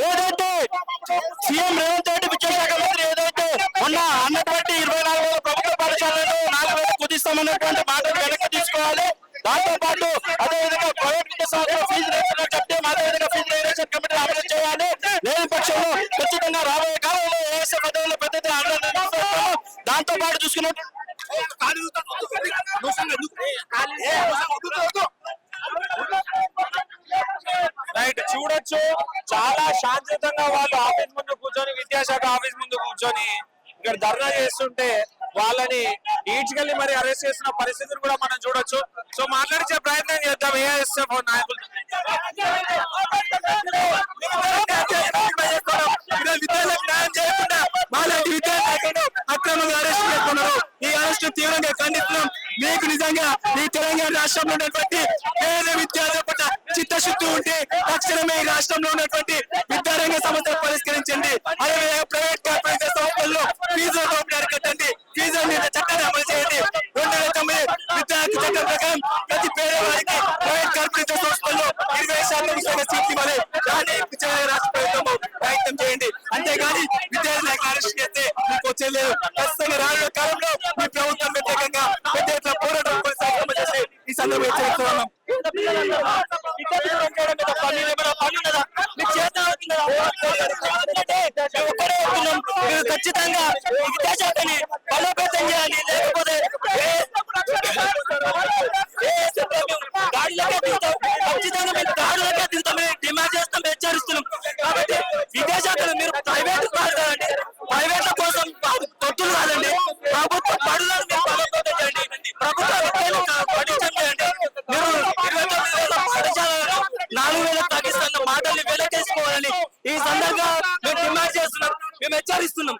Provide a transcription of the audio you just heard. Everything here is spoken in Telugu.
ఏదైతే సీఎం రేవంత్ రెడ్డి విద్యాశాఖ మంత్రి ఏదైతే మొన్న అన్నటువంటి 24 ప్రభుత్వ పాఠశాలలో 4,000 కుదిస్తామన్నటువంటి మాటలు వెనక్కి తీసుకోవాలి. దాంతో పాటు అదేవిధంగా ప్రైవేట్ విద్యా సంస్థల ఫీజు రేషన్ చెప్తే అదేవిధంగా ఫీజు రేషన్ కమిటీ అమలు చేయాలి. లేని పక్షంలో ఖచ్చితంగా రాబోయే కాలంలో ఏఎస్ఎఫ్ పదవుల పెద్ద దాంతో పాటు చూసుకున్నట్టు రైట్ చూడొచ్చు, చాలా శాంతియుతంగా వాళ్ళు ఆఫీస్ ముందు కూర్చొని, విద్యాశాఖ ఆఫీస్ ముందు కూర్చొని ఇక్కడ ధర్నా చేస్తుంటే వాళ్ళని ఈడ్చుకెళ్ళి మరి అరెస్ట్ చేసిన పరిస్థితిని కూడా మనం చూడొచ్చు. సో మాట్లాడించే ప్రయత్నం చేద్దాం ఏఎస్ఎఫ్ నాయకులు. అక్రమంగా అరెస్ట్ చేస్తున్నారు. ఈ అరెస్ట్ తీవ్రంగా ఖండిస్తున్నాం. మీకు నిజంగా ఈ తెలంగాణ రాష్ట్రంలో ఉన్నటువంటి పేద విద్యార్థుల పట్ల చిత్తశుద్ధి ఉంటే తక్షణమే ఈ రాష్ట్రంలో ఉన్నటువంటి విద్యారంగ సమస్యలు పరిష్కరించండి. అదేవిధంగా ప్రైవేట్ కార్పొరేట్ సంస్థల్లో ఫీజుల దోపిడీ అరికట్టండి. ఫీజుల మీద చట్టాన్ని అమలు చేయండి. 2009 విద్యార్థి చట్టం ప్రకారం ప్రతి పేదవారికి ప్రైవేట్ కార్పొరేట్ సంస్థల్లో 20% సీట్లు ఇవ్వాలి. దాన్ని రాష్ట్ర ప్రభుత్వం ప్రయత్నం చేయండి. అంతేగాని విద్యార్థులకు అరెస్ట్ చేస్తే మీకు వచ్చేలేదు. ఖచ్చితంగా రానున్న కాలంలో మీ ప్రభుత్వం వ్యతిరేకంగా పెద్ద ఎత్తున పోరాటం కొనసాగడం చేసి ఈ సందర్భంగా హెచ్చరిస్తున్నాం. ఖచ్చితంగా విద్యాశాఖని బలోపేతం చేయాలి. లేకపోతే ఖచ్చితంగా మేము దాడులకే దిగుతామని డిమాండ్ చేస్తాం, హెచ్చరిస్తున్నాం. కాబట్టి విద్యాశాఖలు మీరు ప్రైవేట్ కాదండి, ప్రైవేట్ల కోసం తొత్తులు కాదండి, ప్రభుత్వ బడులను మీరు బలోపేతం చేయండి. ప్రభుత్వ విద్యను పటిష్టం చేయండి. మీరు 29,000 పాఠశాలలో 4,000 తగ్గిస్తున్న మాటల్ని వెనకేసుకోవాలని ఈ సందర్భంగా మేము డిమాండ్ చేస్తున్నాం, మేము హెచ్చరిస్తున్నాం.